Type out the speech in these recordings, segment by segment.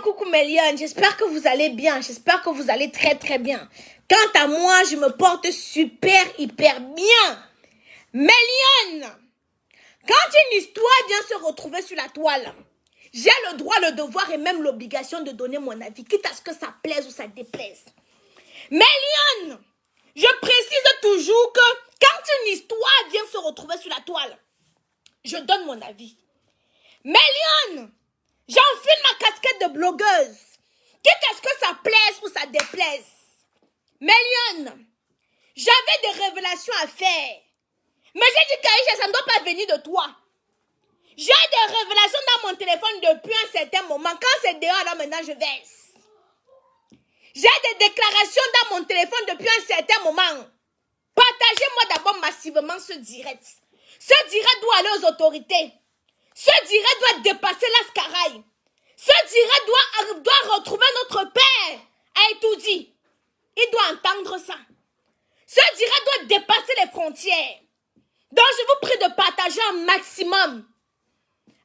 coucou Méliane, j'espère que vous allez bien, j'espère que vous allez très très bien. Quant à moi, je me porte super, hyper bien. Méliane, quand une histoire vient se retrouver sur la toile, j'ai le droit, le devoir et même l'obligation de donner mon avis, quitte à ce que ça plaise ou ça déplaise. Méliane, je précise toujours que quand une histoire vient se retrouver sur la toile, je donne mon avis. Méliane, j'enfile ma casquette de blogueuse, quitte à ce que ça plaise ou ça déplaise. Méliane, j'avais des révélations à faire. Mais j'ai dit qu'Aïcha, ça ne doit pas venir de toi. J'ai des révélations dans mon téléphone depuis un certain moment. Quand c'est dehors, là maintenant je verse. J'ai des déclarations dans mon téléphone depuis un certain moment. Partagez-moi d'abord massivement ce direct. Ce direct doit aller aux autorités. Ce direct doit dépasser l'Ascaraï. Ce direct doit retrouver notre père à Etoudi. Il doit entendre ça. Ce direct doit dépasser les frontières. Donc je vous prie de partager un maximum.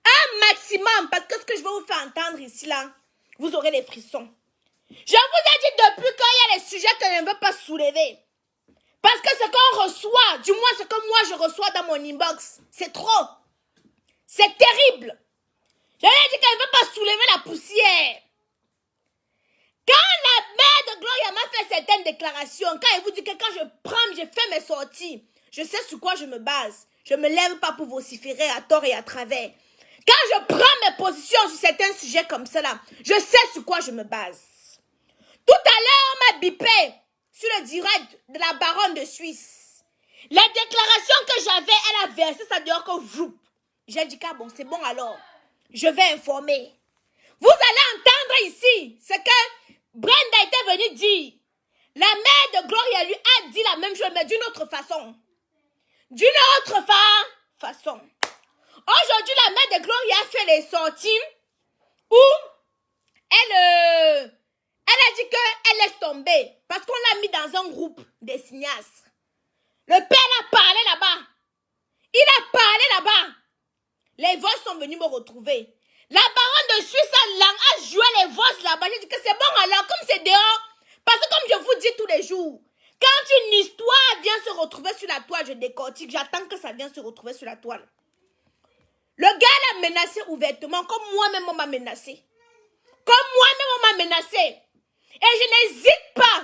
Un maximum. Parce que ce que je vais vous faire entendre ici, là, vous aurez les frissons. Je vous ai dit depuis qu'il y a les sujets que je ne veux pas soulever. Parce que ce qu'on reçoit, du moins ce que moi je reçois dans mon inbox, c'est trop. C'est terrible. Je lui ai dit qu'elle ne veut pas soulever la poussière. Quand la mère de Gloria m'a fait certaines déclarations, quand elle vous dit que quand je fais mes sorties, je sais sur quoi je me base. Je ne me lève pas pour vociférer à tort et à travers. Quand je prends mes positions sur certains sujets comme cela, je sais sur quoi je me base. Tout à l'heure, on m'a bipé sur le direct de la baronne de Suisse. Les déclarations que j'avais, elle a versé ça dehors que vous. J'ai dit que bon, c'est bon alors. Je vais informer. Vous allez entendre ici ce que Brenda était venue dire. La mère de Gloria lui a dit la même chose, mais d'une autre façon. D'une autre façon. Aujourd'hui, la mère de Gloria a fait les sorties où elle a dit qu'elle laisse tomber parce qu'on l'a mis dans un groupe des cinéastes. Le père a parlé là-bas. Il a parlé là-bas. Les voix sont venus me retrouver. La baronne de Suisse a joué les voix là-bas. J'ai dit que c'est bon alors, comme c'est dehors. Parce que comme je vous dis tous les jours, quand une histoire vient se retrouver sur la toile, je décortique. J'attends que ça vienne se retrouver sur la toile. Le gars l'a menacé ouvertement, comme moi-même on m'a menacé. Comme moi-même on m'a menacé. Et je n'hésite pas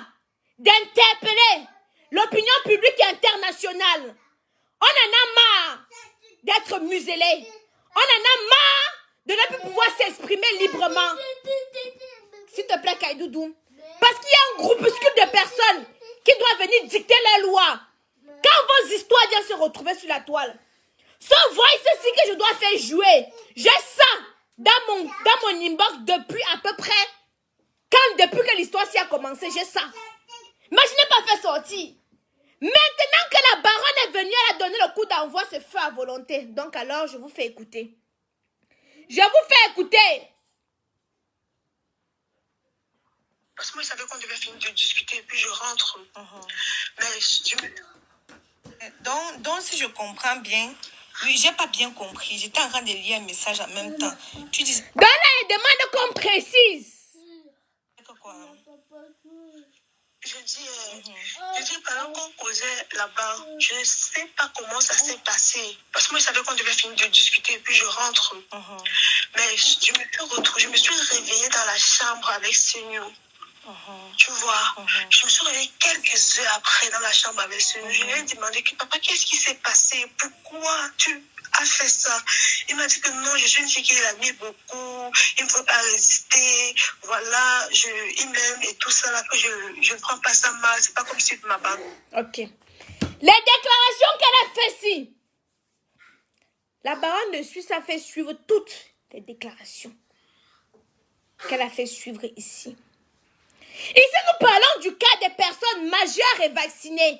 d'interpeller l'opinion publique internationale. On en a marre d'être muselé. On en a marre de ne plus pouvoir s'exprimer librement. S'il te plaît, Kaïdoudou. Parce qu'il y a un groupuscule de personnes qui doivent venir dicter les lois. Quand vos histoires viennent se retrouver sur la toile, ce voice-ci que je dois faire jouer, j'ai ça dans mon inbox depuis à peu près, depuis que l'histoire s'y a commencé, j'ai ça. Mais je n'ai pas fait sortir. Maintenant que la baronne est venue, elle a donné le coup d'envoi, ce feu à volonté. Donc alors, je vous fais écouter. Je vous fais écouter. Parce que moi, je savais qu'on devait finir de discuter, et puis je rentre. Mais donc, si je comprends bien, oui, j'ai pas bien compris. J'étais en train de lire un message en même temps. Tu dis... Dans la demande qu'on précise. Quoi? Je dis pendant qu'on causait là-bas, je ne sais pas comment ça s'est passé. Parce que moi, je savais qu'on devait finir de discuter, et puis je rentre. Mais je me suis réveillée dans la chambre avec Seigneur. Tu vois, je me suis réveillée quelques heures après dans la chambre avec Seigneur. Je lui ai demandé, papa, qu'est-ce qui s'est passé? Pourquoi tu as fait ça? Il m'a dit que non, je suis une fille qui l'admire beaucoup, il ne faut pas résister, voilà, il m'aime et tout ça, là, que je ne prends pas ça mal, c'est pas comme si tu m'as pas. Ok. Les déclarations qu'elle a fait ici, la baronne de Suisse a fait suivre toutes les déclarations qu'elle a fait suivre ici. Ici, nous parlons du cas des personnes majeures et vaccinées.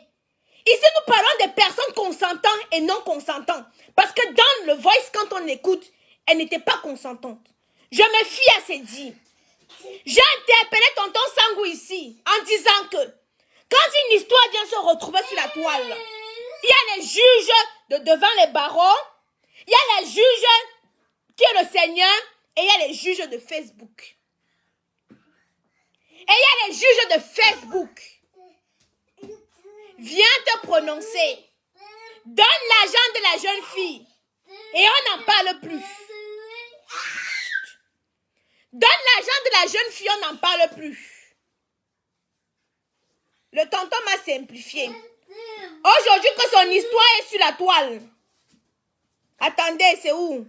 Ici, nous parlons des personnes consentantes et non consentantes. Parce que dans le voice, quand on écoute, elle n'était pas consentante. Je me fie à ses dires. J'ai interpellé tonton Sangou ici en disant que quand une histoire vient se retrouver sur la toile, il y a les juges devant les barreaux, il y a les juges qui est le Seigneur et il y a les juges de Facebook. Et il y a les juges de Facebook. Viens te prononcer. Donne l'argent de la jeune fille. Et on n'en parle plus. Donne l'argent de la jeune fille, on n'en parle plus. Le tonton m'a simplifié. Aujourd'hui que son histoire est sur la toile. Attendez, c'est où?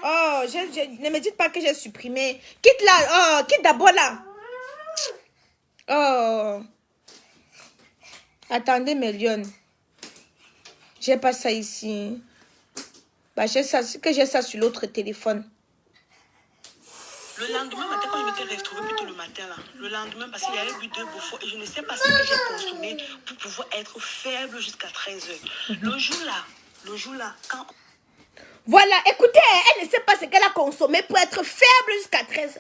Oh, ne me dites pas que j'ai supprimé. Quitte là. Oh, quitte d'abord là. Oh. Attendez, Mélione. J'ai pas ça ici. Bah, j'ai ça, c'est que j'ai ça sur l'autre téléphone. Le lendemain matin, quand je m'étais retrouvée plutôt le matin là, le lendemain, parce qu'il y avait bu 2 bouffons et je ne sais pas ce que j'ai consommé pour pouvoir être faible jusqu'à 13h. Le jour-là, quand... Voilà, écoutez, elle ne sait pas ce qu'elle a consommé pour être faible jusqu'à 13h.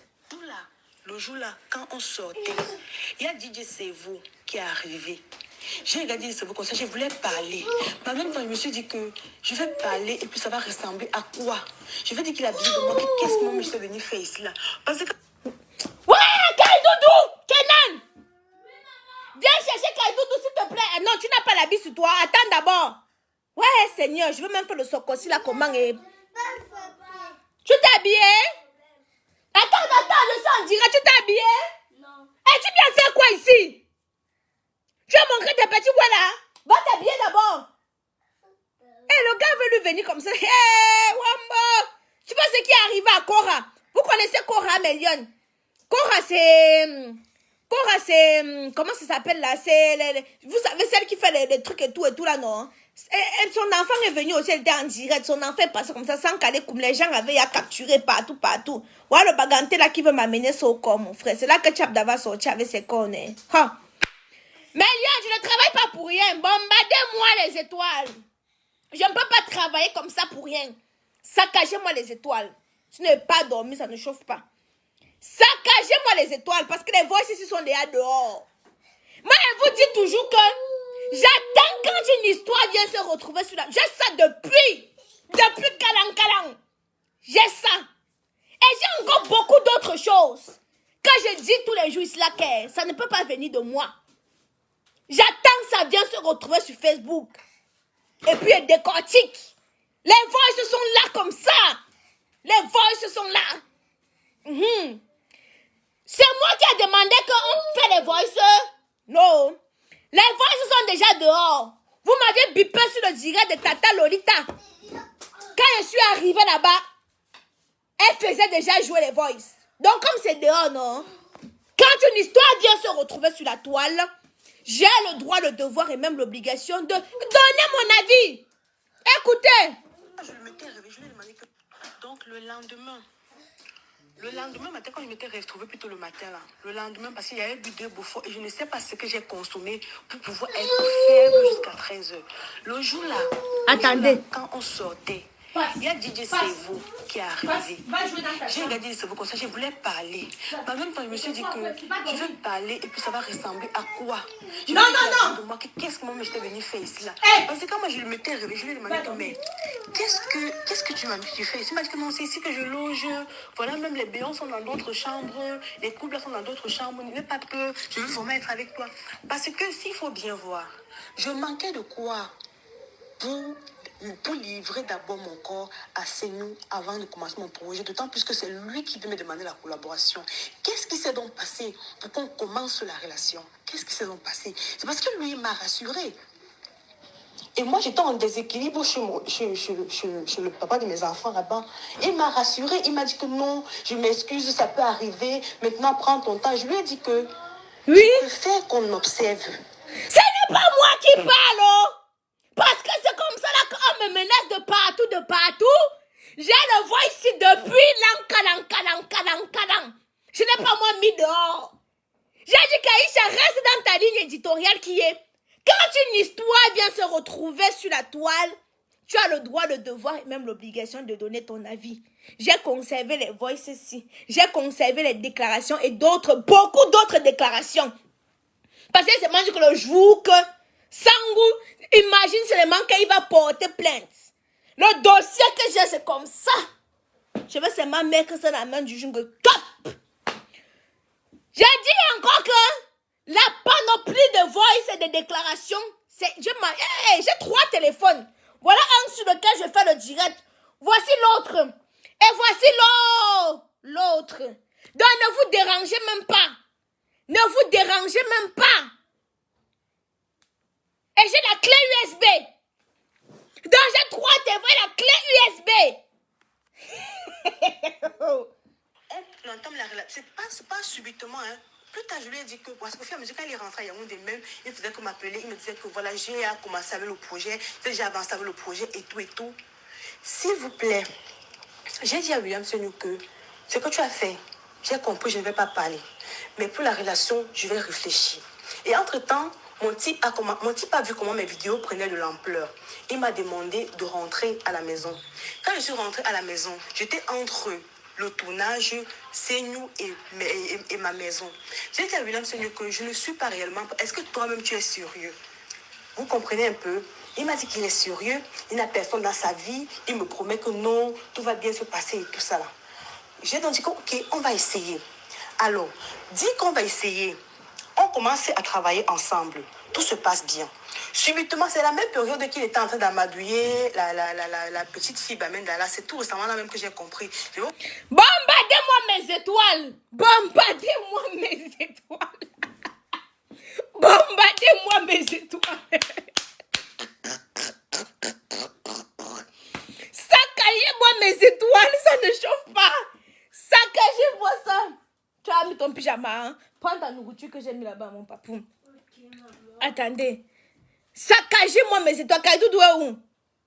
Le jour-là, quand on sortait, il y a DJ Sevo qui est arrivé. J'ai regardé Sevo comme ça, je voulais parler. Mais en même temps, je me suis dit que je vais parler et puis ça va ressembler à quoi? Je vais dire qu'il a besoin de moi. Qu'est-ce que moi je suis venu faire ici là? Parce que... Ouais, Kaidoudou, Kenan! Viens chercher Kaidoudou s'il te plaît. Non, tu n'as pas l'habit sur toi. Attends d'abord. Ouais, Seigneur, je veux même faire le sokosi là, comment est... Tu t'es habillé? Attends, je suis en direct, tu t'es habillé? Non. Et tu viens faire quoi ici? Tu as montré tes petits poils là? Va t'habiller d'abord. Le gars veut lui venir comme ça. Wambo! Tu vois ce qui est arrivé à Cora? Vous connaissez Cora, Mélione? Cora, c'est... Comment ça s'appelle là? Vous savez, celle qui fait les trucs et tout là, non? Son enfant est venu aussi, elle était en direct. Son enfant est passé comme ça, sans caler comme les gens avaient à capturer partout. Ouais, le baganté là qui veut m'amener sur corps, mon frère. C'est là que Chap d'avant sorti avec ses cornes. Ha! Mais Léon, je ne travaille pas pour rien. Bombardez-moi les étoiles. Je ne peux pas travailler comme ça pour rien. Saccagez-moi les étoiles. Si vous n'avez pas dormi, ça ne chauffe pas. Saccagez-moi les étoiles parce que les voix ici sont déjà dehors. Moi, je vous dis toujours que j'attends quand une histoire vient se retrouver sur la... J'ai ça depuis Kalang. J'ai ça. Et j'ai encore beaucoup d'autres choses. Quand je dis tous les jours ici là que ça ne peut pas venir de moi. J'attends que ça vienne se retrouver sur Facebook. Et puis elle décortique. Les voix sont là comme ça. Les voix sont là. C'est moi qui ai demandé qu'on fait les voices. Non. Les voices sont déjà dehors. Vous m'avez bipé sur le direct de Tata Lolita. Quand je suis arrivée là-bas, elle faisait déjà jouer les voices. Donc comme c'est dehors, non? Quand une histoire vient se retrouver sur la toile, j'ai le droit, le devoir et même l'obligation de donner mon avis. Écoutez. Je m'étais réveillée, je lui ai demandé que... Donc le lendemain matin, quand je m'étais retrouvée plutôt le matin là, le lendemain, parce qu'il y avait bu 2 bouffons et je ne sais pas ce que j'ai consommé pour pouvoir être faible jusqu'à 13h. Le jour-là, quand on sortait, il y a DJ Sevo qui est arrivé. J'ai regardé Sevo comme ça, je voulais parler. Mais en même temps, je me suis dit que je vais parler et puis ça va ressembler à quoi? Non. Qu'est-ce que moi je t'ai venu faire ici là? Parce que quand moi je m'étais réveillée, je lui ai demandé mais qu'est-ce que tu m'as fait ici? Il m'a dit que non, c'est ici que je loge. Voilà, même les béons sont dans d'autres chambres, les couples sont dans d'autres chambres. N'aie pas peur, je veux vraiment être avec toi. Parce que s'il faut bien voir, je manquais de quoi pour livrer d'abord mon corps à Senou avant de commencer mon projet, d'autant plus que c'est lui qui devait me demander la collaboration. Qu'est-ce qui s'est donc passé pour qu'on commence la relation? Qu'est-ce qui s'est donc passé? C'est parce que lui m'a rassuré. Et moi, j'étais en déséquilibre chez le papa de mes enfants là-bas. Il m'a rassuré, il m'a dit que non, je m'excuse, ça peut arriver, maintenant prends ton temps. Je lui ai dit que je préfère qu'on observe. Ce n'est pas moi qui parle, oh! Parce que c'est comme ça là qu'on me menace de partout. Je le vois ici depuis l'ankalang. Je n'ai pas moi mis dehors. J'ai dit qu'Aïcha reste dans ta ligne éditoriale qui est quand une histoire vient se retrouver sur la toile, tu as le droit, le devoir et même l'obligation de donner ton avis. J'ai conservé les voices ici. J'ai conservé les déclarations et beaucoup d'autres déclarations. Parce que c'est moi que le jour que Sangou, imagine seulement qu'il va porter plainte. Le dossier que j'ai, c'est comme ça. Je vais seulement mettre ça dans la main du juge. Top! J'ai dit encore que la panoplie de voice et de déclarations, j'ai 3 téléphones. Voilà un sur lequel je fais le direct. Voici l'autre. Et voici l'autre. Donc ne vous dérangez même pas. Ne vous dérangez même pas. Et j'ai la clé USB. Donc j'ai 3 TV, la clé USB. On entame la relation. C'est pas subitement, hein. Plus tard, je lui ai dit que, parce qu'au fur et à mesure, quand il est rentré à Yaoundé même, il faisait que m'appeler, il me disait que voilà, j'ai commencé avec le projet, j'ai avancé avec le projet et tout et tout. S'il vous plaît, j'ai dit à William Senou que ce que tu as fait, j'ai compris, je ne vais pas parler. Mais pour la relation, je vais réfléchir. Et entre-temps, mon type a vu comment mes vidéos prenaient de l'ampleur. Il m'a demandé de rentrer à la maison. Quand je suis rentrée à la maison, j'étais entre le tournage, Senou et ma maison. J'ai dit à William Senou que je ne suis pas réellement... Est-ce que toi-même tu es sérieux? Vous comprenez un peu? Il m'a dit qu'il est sérieux, il n'a personne dans sa vie, il me promet que non, tout va bien se passer et tout ça là. J'ai donc dit que, ok, on va essayer. Alors, dit qu'on va essayer, on commence à travailler ensemble. Tout se passe bien. Subitement, c'est la même période qu'il était en train d'amadouiller la petite fille Bamendala. C'est tout récemment là même que j'ai compris. Bombardez-moi mes étoiles. Bombardez-moi mes étoiles. Bombardez-moi mes étoiles. Saccagez-moi mes étoiles, ça ne chauffe pas. Saccagez-moi ça. Tu as mis ton pyjama, hein? Prends ta nourriture que j'ai mis là-bas, mon papou. Okay, attendez. Saccagez-moi mes étoiles. Kadoudou est où?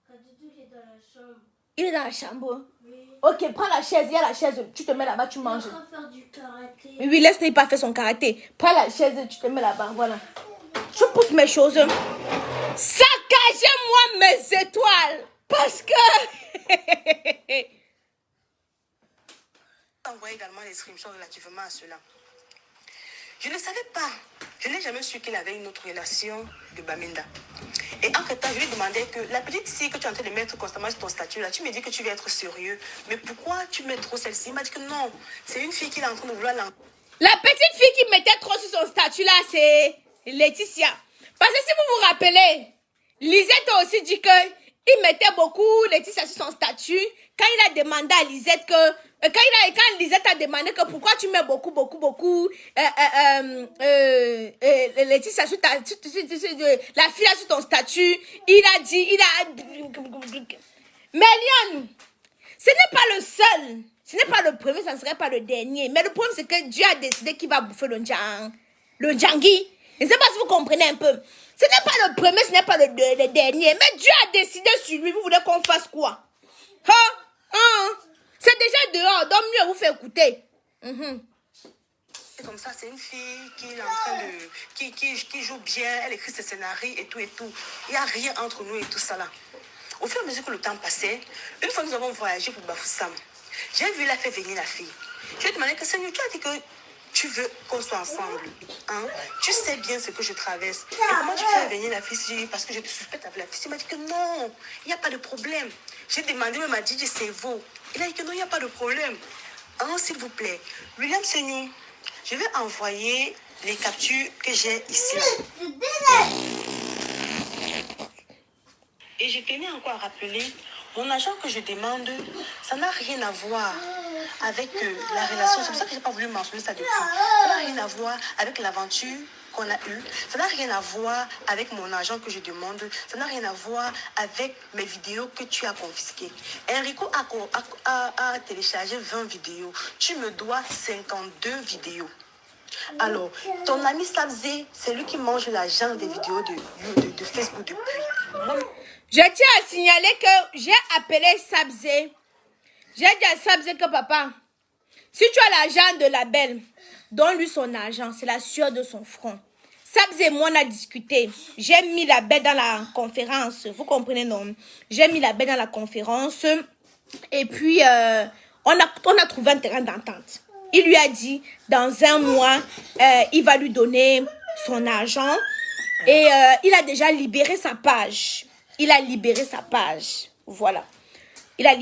Kadoudou est dans la chambre. Il est dans la chambre? Oui. Ok, prends la chaise. Il y a la chaise. Tu te mets là-bas, tu manges. Il va faire du karaté. Oui, laisse-le pas faire son karaté. Prends la chaise, tu te mets là-bas. Voilà. Je pousse mes choses. Saccagez-moi mes étoiles. Parce que... Envoie également les screenshots relativement à cela. Je ne savais pas. Je n'ai jamais su qu'il avait une autre relation de Baminda. Et entre-temps, je lui demandais que la petite fille que tu es en train de mettre constamment sur ton statut, là, tu me dis que tu veux être sérieux. Mais pourquoi tu mets trop celle-ci? Il m'a dit que non, c'est une fille qui est en train de vouloir l'en... La petite fille qui mettait trop sur son statut, là, c'est Laetitia. Parce que si vous vous rappelez, Lisette a aussi dit qu'il mettait beaucoup Laetitia sur son statut. Quand il a demandé à Lisette que... Quand Lisette a demandé que pourquoi tu mets beaucoup Laetitia sur ta... la fille là sur ton statut, il a dit... Mais Lyon, ce n'est pas le seul. Ce n'est pas le premier, ça ne serait pas le dernier. Mais le problème, c'est que Dieu a décidé qu'il va bouffer le Djangui. Je ne sais pas si vous comprenez un peu. Ce n'est pas le premier, ce n'est pas le dernier. Mais Dieu a décidé sur lui. Vous voulez qu'on fasse quoi? C'est déjà dehors. Donc mieux vous faire écouter. C'est comme ça, c'est une fille qui est en train de... qui joue bien, elle écrit ses scénarios et tout et tout. Il n'y a rien entre nous et tout ça là. Au fur et à mesure que le temps passait, une fois nous avons voyagé pour Bafoussam, j'ai vu la faire venir la fille. Je lui ai demandé que Seigneur, tu as dit que tu veux qu'on soit ensemble. Hein? Tu sais bien ce que je traverse. Et comment tu fais venir la fille? Parce que je te suspecte avec la fille. Il m'a dit que non, il n'y a pas de problème. J'ai demandé même à DJ Sevo. Il a dit que non, il n'y a pas de problème. Hein, s'il vous plaît. William Senou, je vais envoyer les captures que j'ai ici. Et je tenais encore à rappeler, mon agent que je demande, ça n'a rien à voir avec la relation. C'est pour ça que je n'ai pas voulu mentionner ça depuis. Ça n'a rien à voir avec l'aventure qu'on a eue. Ça n'a rien à voir avec mon agent que je demande. Ça n'a rien à voir avec mes vidéos que tu as confisquées. Enrico a téléchargé 20 vidéos. Tu me dois 52 vidéos. Alors, ton ami Sabzé, c'est lui qui mange l'argent des vidéos de Facebook depuis. Moi, je tiens à signaler que j'ai appelé Sabzé. J'ai dit à Sabzé que papa, si tu as l'argent de la belle, donne-lui son argent. C'est la sueur de son front. Sabzé et moi, on a discuté. J'ai mis la belle dans la conférence. Vous comprenez, non? J'ai mis la belle dans la conférence. Et puis, on a trouvé un terrain d'entente. Il lui a dit, dans 1 mois, il va lui donner son argent. Et il a déjà libéré sa page. Il a libéré sa page. Voilà. Il a